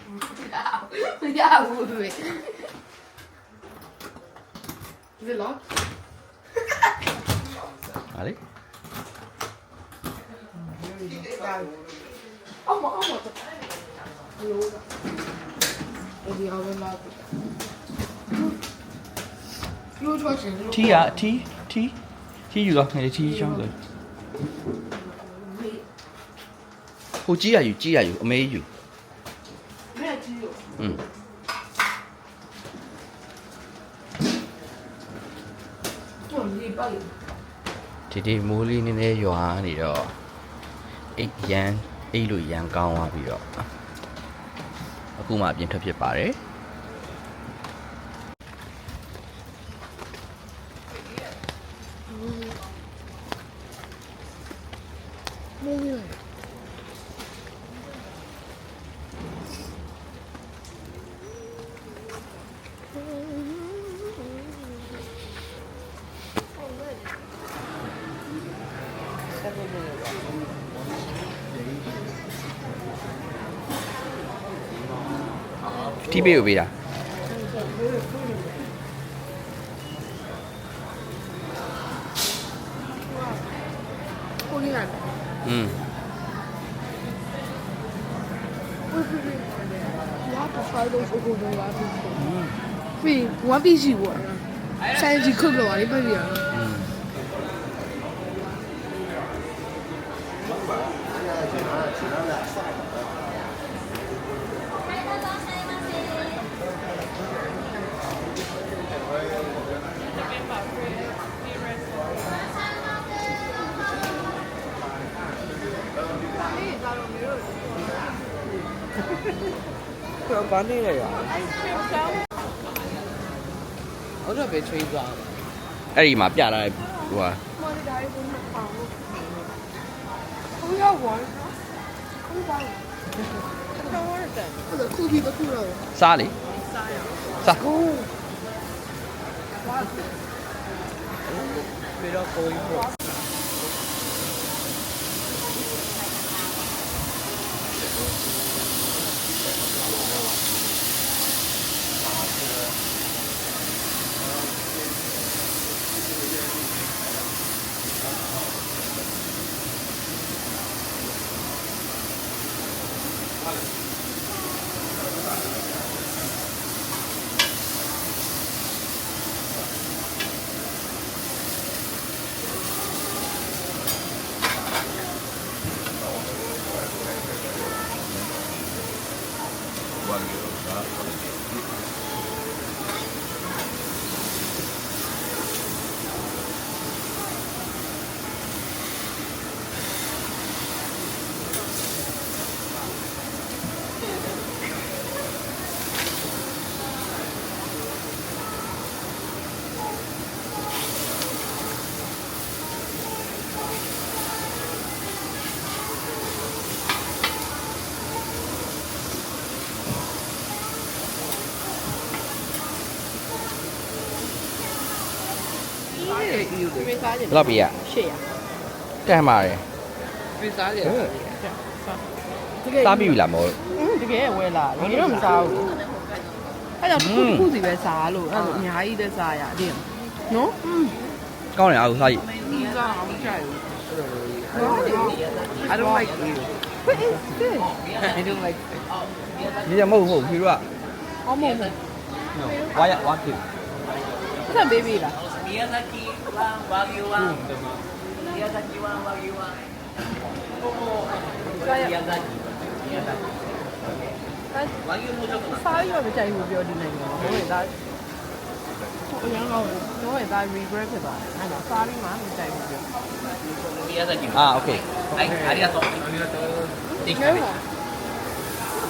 ရဘူးတွေဒီလောဟာလေအော်မအော်မဒီအောင်လာယူချောချင်းထီอ่ะထီယူတော့ငယ်ထီချောင်းဆိုဟိုကြီးရယူအမေယူမဲကြီးယူဒီမိုးလေးနည်းနည်းရွာနေတော့အိတ်လို့ရန်ကောင်းသွားပြီးတော့အခုမှအပြင်ထွက်ဖြစ်ပါတယ်တီးပေးပေးတာကိုလေးလာ我不发都是我的娃子，对，我必须我，三级课个娃的不一样。တော့ဘာနေလဲရဟုတ်တော့ပဲချွေးသွားအဲ့ဒီမှာပြလာတဲ့ဟိုဟာ不要玩，不玩。或者酷毙都酷了。စားလေစားပြီးတော့ကိုကြီးပေါ့ဘယ်လောက်ပေးရ800တက်မှာတယ်ပေးစားတယ်စားပြီလားမောတကယ်ဝဲလာတယ်တော့မစားဘူးအဲ့တော့တစ်ခုစီပဲစားလို့အဲ့လိုအများကြီးလည်းစားရတယ်နော်ကောင်းတယ်အားစားရည်စားအောင်ကြိုက်ဘူး I don't like you what is this I don't like ဒီကမဟုတ်ဘူးသူကအော်မဟုတ်ဝါရဝါကိဆက်ပေးပြီလားMiyazaki Wagyu Miyazaki Wagyu Miyazaki Wagyu မို့တော့စားရမကြိုက်ဘူးပြောဒီနိုင်ငံမှာဟုတ်ရဲ့ဒါအရင်ကတော့တော့ရဲ့ဒါ regret ဖြစ်ပါတယ်အဲ့တော့စားပြီးမှမကြိုက်ဘူးပြော Miyazaki okay ありがとう Thank you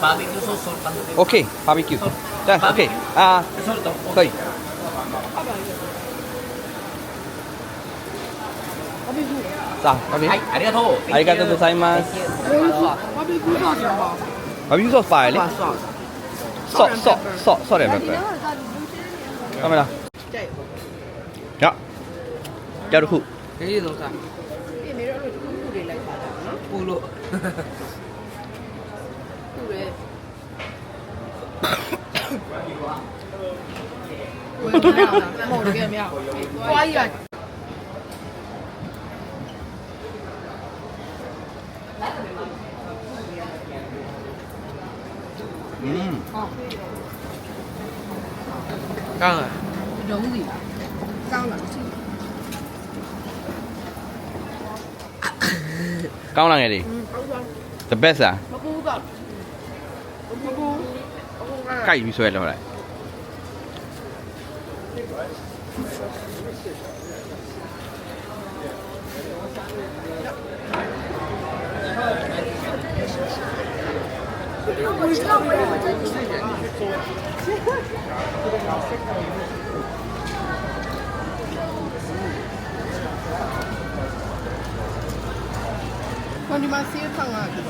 Barbecue sauce salt okay barbecue だ okay salt はいさあ、はいありがとうありがとうございます。我被鼓捣什么？ဘာဖြစ်လို့ပါလဲဆော့တယ်ပဲကမလားရရတခုဒီလိုစားဒီမေရောလို့ခုခုတွေလိုက်ပါတော့နော်ပူလို့ပူရဲ မဟုတ်တကယ်မရဘူး။သွားကြီးက ကောင်းလား ရုံးစီလား ကောင်းလားစီ ကောင်းလားငယ်လေး the best อ่ะ မပူတော့မပူ ကြိုက်ပြီးဆွဲလောက်လိုက် ဟိုဒီမှာစီးထောင်းလာပြီ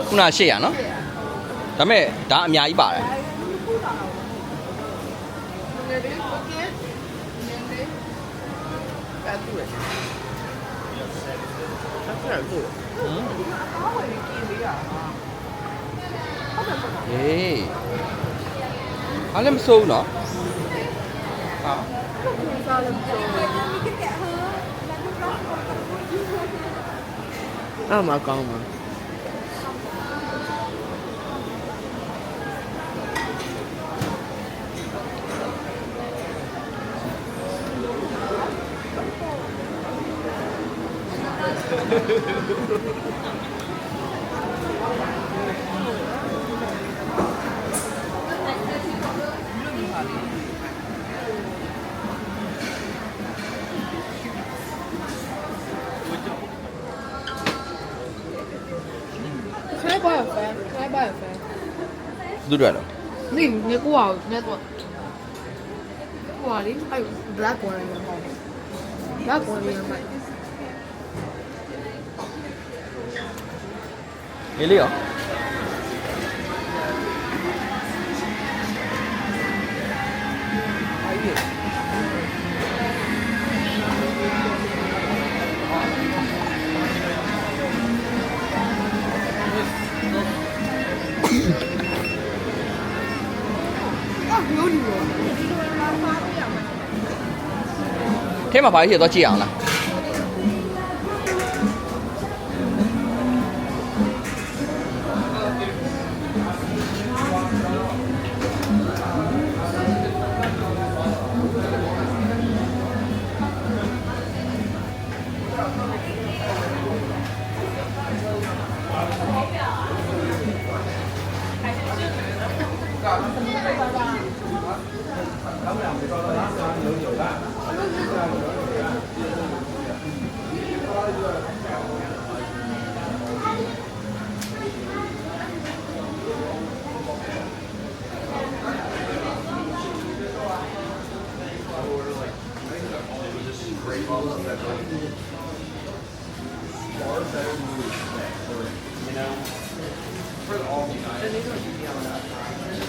ခုန800နော်ဒါပေမဲ့ဒါအများကြီးပါတယ် ငယ်လေးโอเคငယ်လေးပတ်တူတယ်ဆက်ဆက်တူတယ် ဟေးအားလည်းမစိုးဘူးနော်ဟာ အဲ့မှာကောင်းမှာ Can I buy a fan? Can I buy a fan? သူတို့တော့ 你你给我那多，哇哩，哎呦，black one 也好，black one 也买。 လေးလေးရော啊，有礼物。 ထဲမှာဘာကြီးရတော့ကြည့်အောင်လား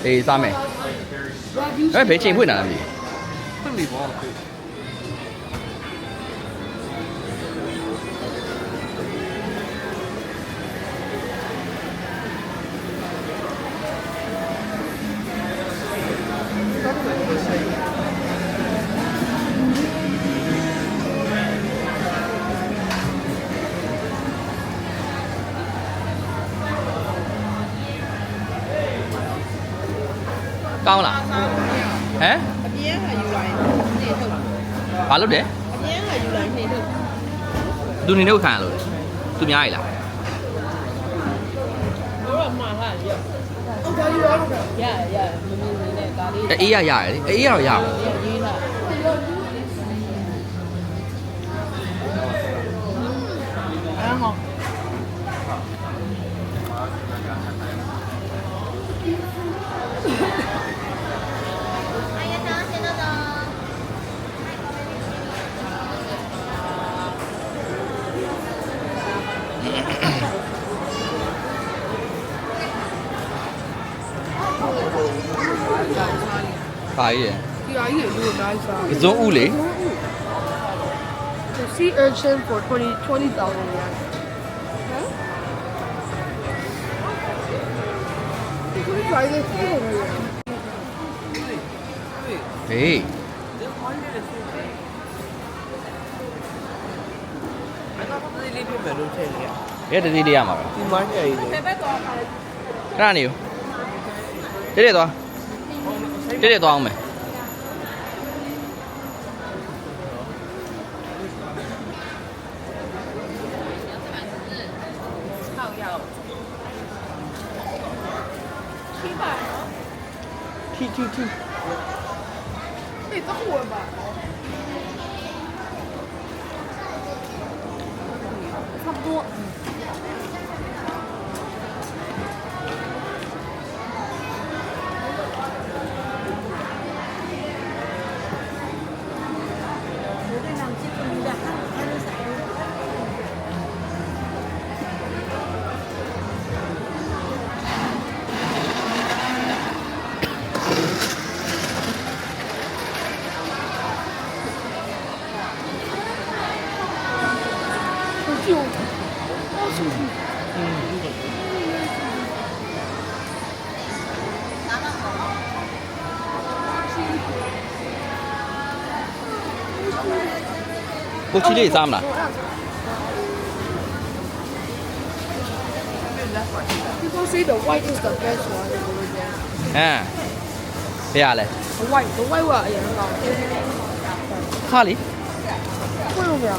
အေးစားမယ်အဲ့ဘယ်ချိန်ဖွင့်လာလဲမသိ ဖွင့်ပြီပေါ့ ကောင်းလားဟမ် အပြင်းကယူလိုက်နေထုတ် ဘာလုပ်တယ် အပြင်းကယူလိုက်နေထုတ် သူနေတော့ခံရလို့လေသူများရည်လား တော့မှားလာရ 哦，可以了。 ရရမမင်းနေနဲ့ဒါလေး အေးရရတယ်လေအေးရတော့ရအောင် ရေးလာအဲ့ဟော ဘာကြီးရ ဒီအကြီးကိုနိုင်စား ကစုံဥလေ The sea urchin for 20,000 yen. Huh? You could try this too. Hey. Cái gì đi mà? Đi máy này. Cái này. Cái này to. Cái này to không mày? Thi. 你等会儿吧。差不多。就，我出去。Cô chỉ để giam là. People say the white is the best one over there. À. Thế à này. The white one 也很好。 Sao lý? 为什么呀？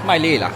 Mai lì là.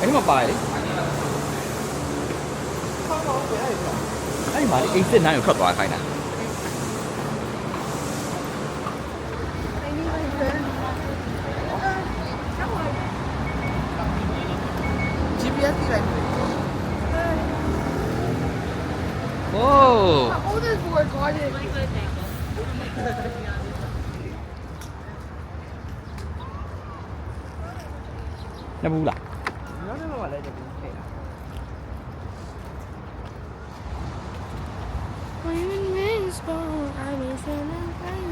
Cái mà bài đấy. Cái mà cái tên này thật là phải nè. GPS đi này. Ồ. Ô đây vừa có gì? Nó bu là. Nó mà lại được cái. When winds blow, I will feel it rain.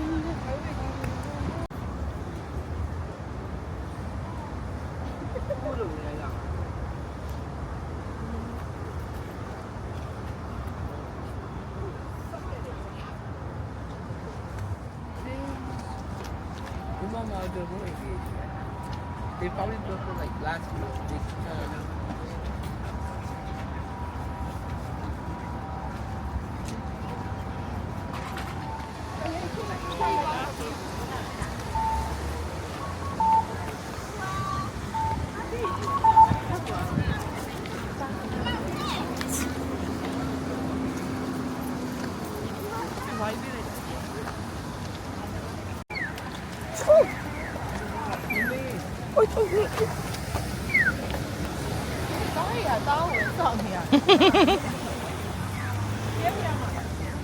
They probably built it like last year. Ôi trời ơi.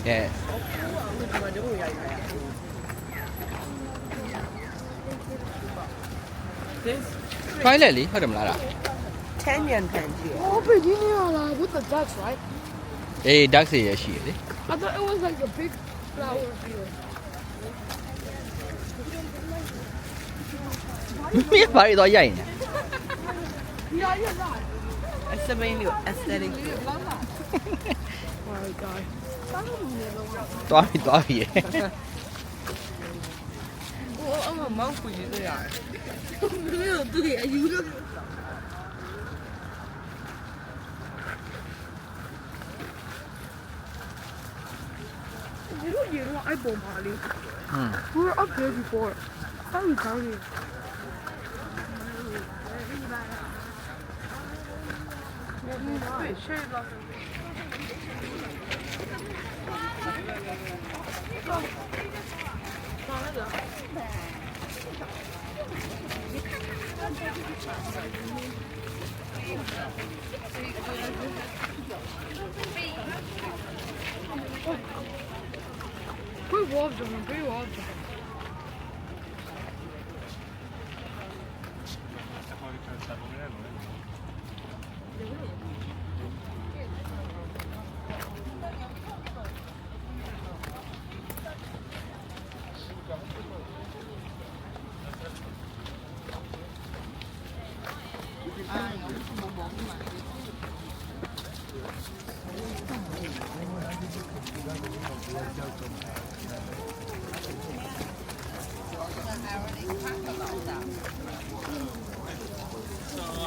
Yeah. This ဖိုင်းလက်လေးဟုတ်တယ်မလား 10 yen pen ကြီး Oh, Virginia, with the ducks, right? အေး duck စီရရှိတယ်လေ I thought it was like a big flower field. မင်းဘာလို့တော့ရိုက်နေ Yeah, you're right. Estimating your aesthetic. Oh my god. သွားပြီ Oh, I'm a monk for you there. 没有对，有的。你说野鹿爱宝马哩 อืม ？We were up there before. How you counting? 对，是的。那个。Pretty wild, John. Pretty wild, John.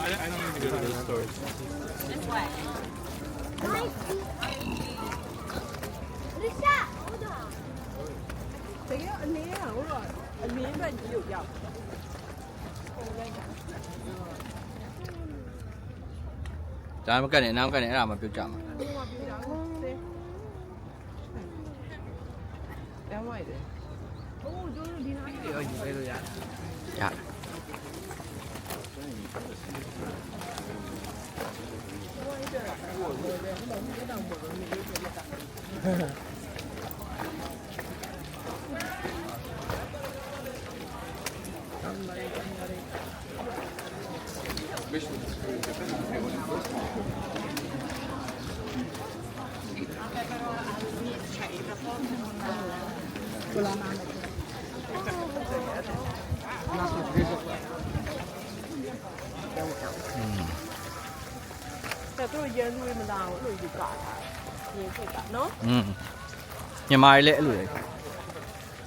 I don't need to go to those stores. Take out a nail, right? A mean but you, yeah. ဒါမှမကတ်နဲ့နောက်ကတ်နဲ့အဲ့ဒါမှပြုတ်ကြမှာ Em ngoài đấy. Oh, tôi đi nói gì ở đây rồi à? ရ แต่ตัวเย็นลุยมันดาวลุยอยู่กาดเย็นใส่กาดเนาะ อืมမြန်မာတွေလည်းအဲ့လိုလေ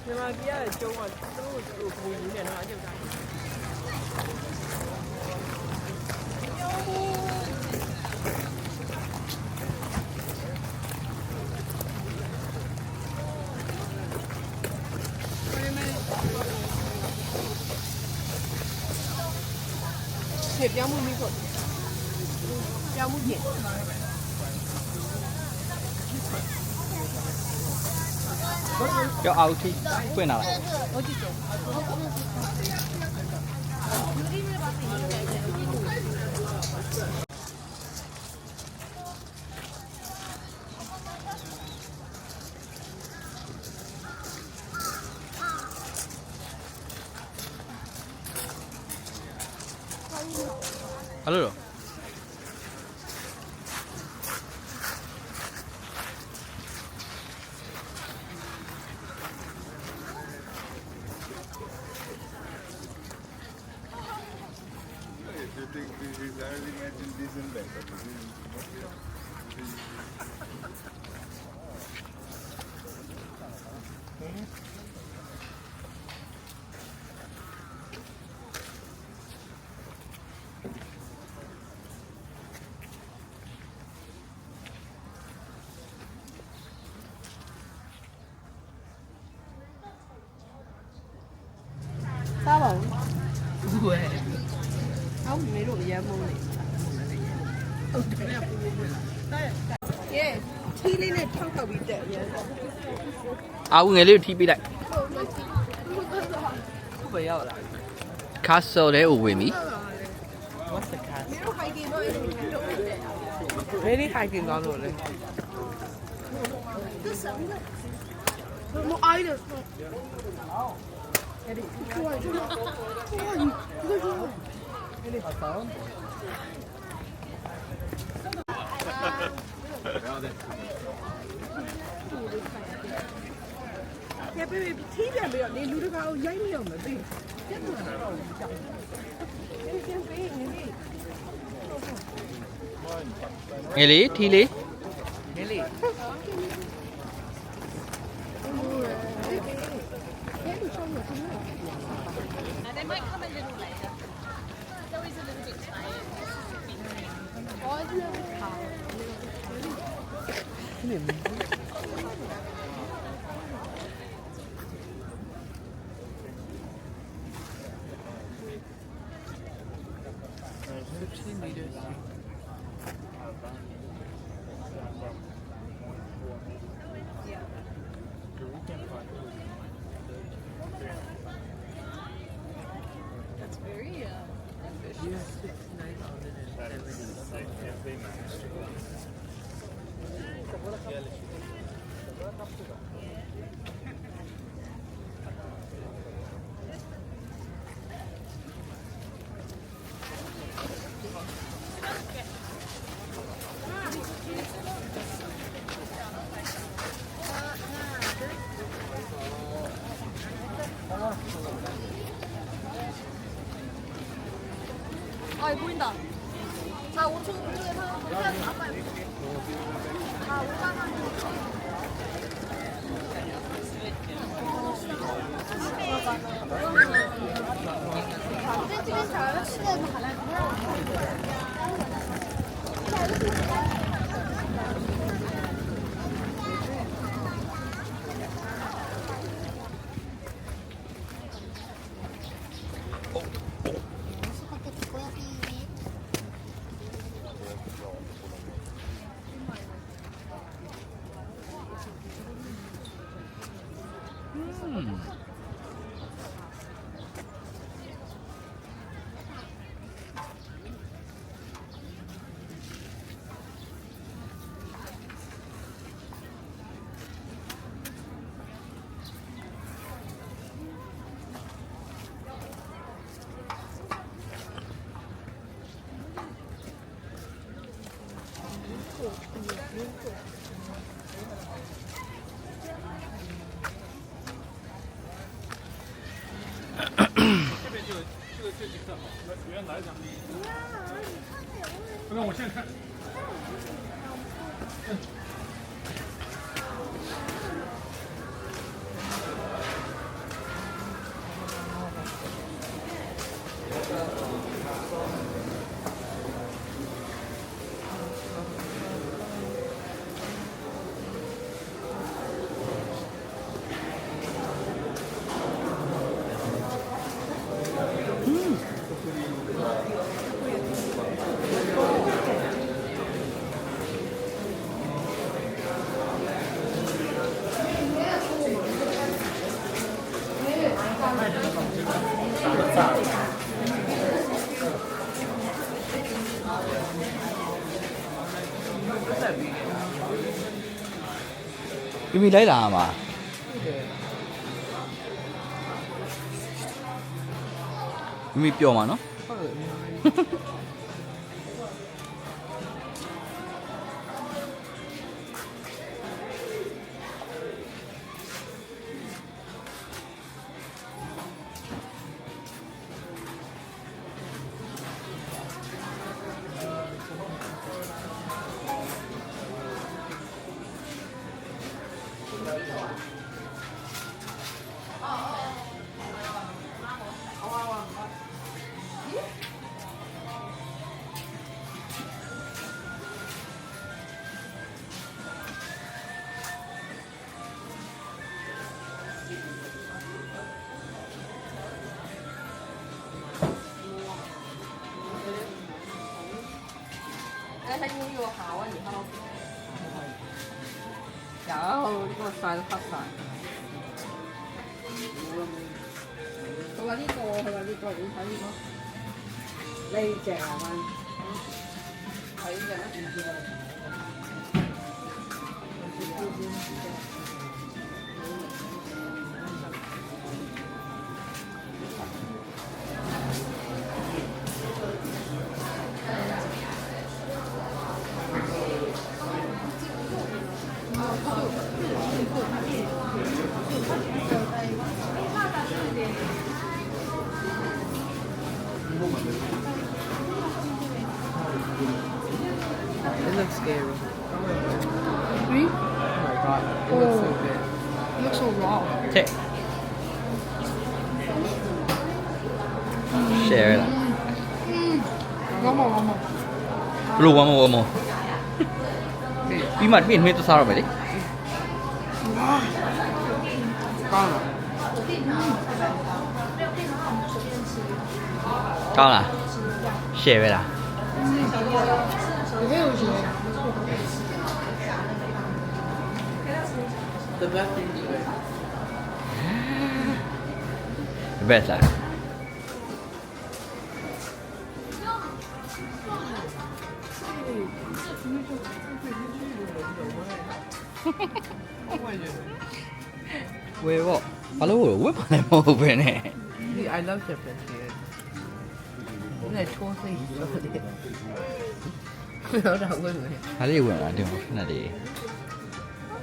မြန်မာပြည်ကကျုံးကသူ့ကိုပူနေတယ်နော်အကျုပ်တိုင်းဖြစ်ပြောင်းမှုမိဖို့ပြောင်းမှုပြင် ကြောက်အောင်ထိဖွင့်လာလိုက် ဘာလို့လဲ စားပါဘူးဝယ်ဟောင်းမေတို့ရမ်းမုန်းနေဟုတ်တယ်ရဲထီးလေးနဲ့ထောက်ထောက်ပြီးတက်ရမ်း အာဦးငယ်လေးကိုထိပေးလိုက် ခုပဲရောက်လာ ခါဆော်တဲ့ကိုဝင်ပြီ What's the cat? Very hiking ကောင်းလို့လေ No, I just. 좋아 이거 좋아. 야, 베베 TV 안 내 루르가 야이미 없네. 네.ငယ်လေးထီလေး Nelly. They might come a little later. Zoe's a little bit tired. That's very ambitious. 아, 보인다. 자, 5초, 5초에서 아빠 자, 5만မိမိလိုက်လာမှာမိမိပျော်မှာနော်睇呢個考啊，而家有呢個晒都黑晒。佢話呢個，你睇呢個，呢隻啊，睇呢隻 scary. Really? Oh my god, it looks so good. It looks so raw. ချက် share လား One more. ဘလို့ဝမ်းမဝမ်းမပြီးမှပြင်နှင်းသွားတော့မယ်လေ Gone. ကောင်းလား share ပဲလား 有没有学？ The best thing to eat. the best လား ဝယ်ပေါ့ဘာလို့ဝယ်ပါလဲမဟုတ်ပဲနဲ့ See, I love Japan food. It's like totally loaded. No, that wasn't it. ဒါလေးဝင်လာတယ်ခဏလေး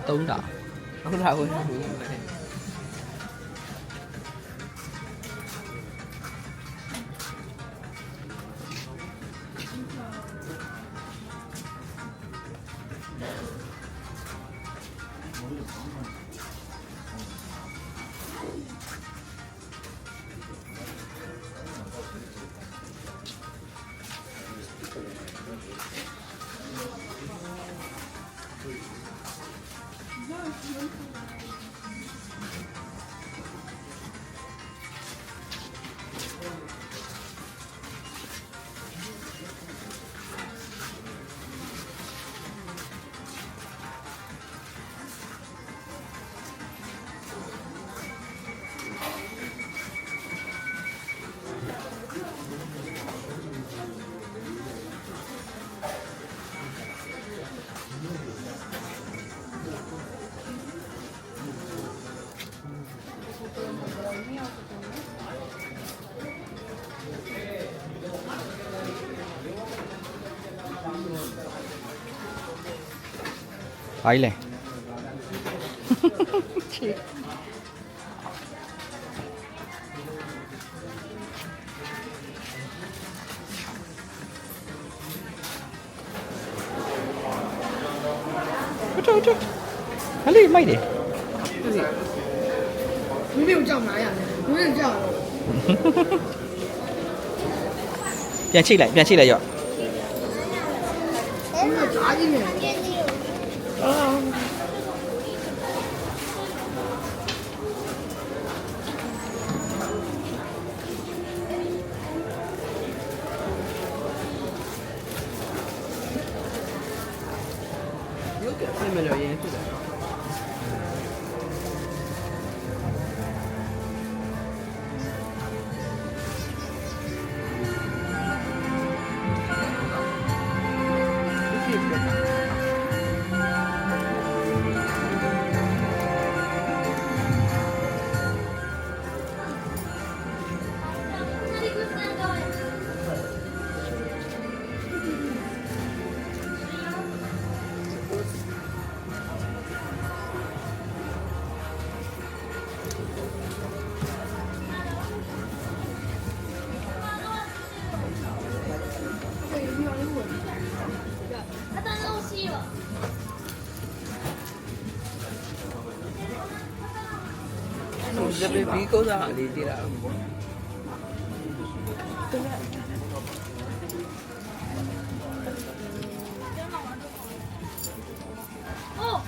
3တာ Oh, that wasn't it. ဘာကြီးလဲဟုတ်ဟာလေးမိုက်တယ် 你没有叫哪样的？有人叫。 ပြန်ချိတ်လိုက်ရော့ 没有炸进去。啊。 You get similar yeah to that. This is good. 这边鼻沟上离地了。 哦，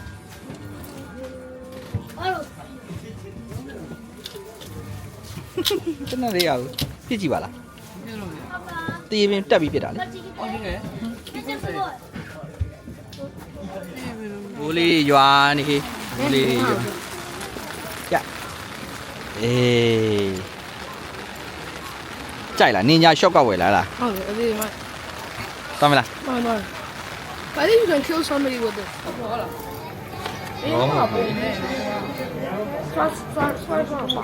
完了， တနက်လေးရဘူးပြစ်ကြည့်ပါလား 爸爸， တေးပင်တက်ပြီးပြစ်တာလေ 快进去， 哦，这个。这是不？ မိုးလေးရွာနေမိုးလေးရွာကြအေးကြိုက်လားနင်ညာရှော့ကဝယ်လာလား 好的，这里卖。 သွားမလား 慢慢。I think you can kill somebody with this. 刷上法。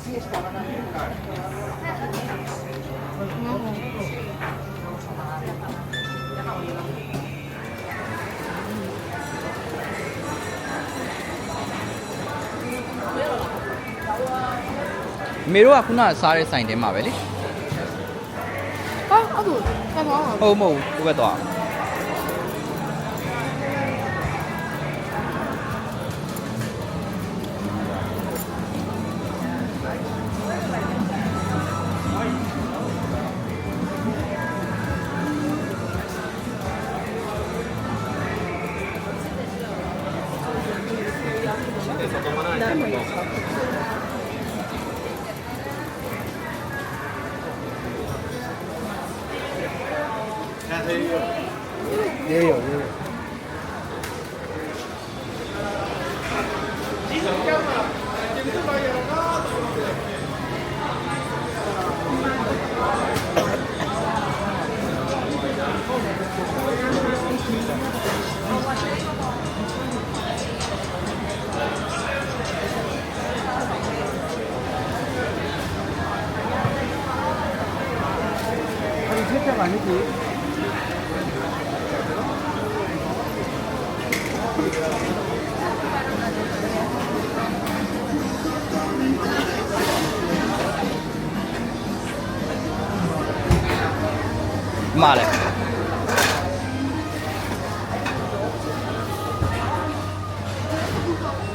မေတို့ကခုနစားတဲ့ဆိုင်တဲမှာပဲလေ 啊，阿杜，干嘛啊？ ဟုတ်မဟုတ်ဟိုဘက်သွားမှာလေ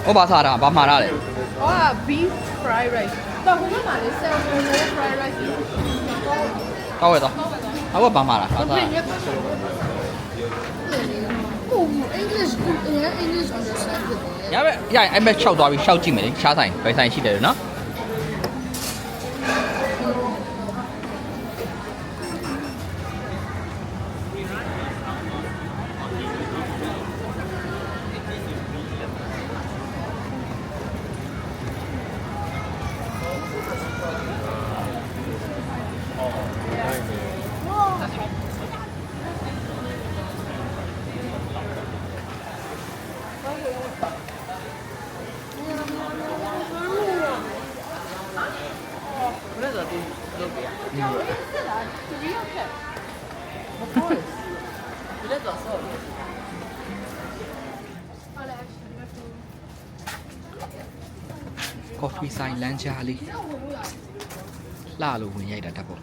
ဟိုဘာစားတာဘာမှားတာလဲ ဟော beef fried rice တော့ဟိုမှာလေ salmon fried rice ကောက်ရတော့ဟိုဘာမှားတာဟာစား 哦，English，人家 English understand 的。 ရပဲရရင်အဲ့မဲ့6သွားပြီးရှောက်ကြည့်မယ်လေရှားဆိုင်ဘယ်ဆိုင်ရှိတယ်နော်ကော်ဖီဆိုင်လမ်းကြားလေးလှလို့ဝင်ရိုက်တာတတ်ပေါ့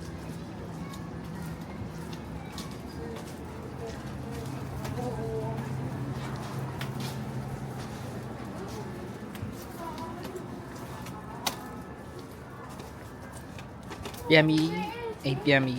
ပြန်ပြီအိမ်ပြန်ပြီ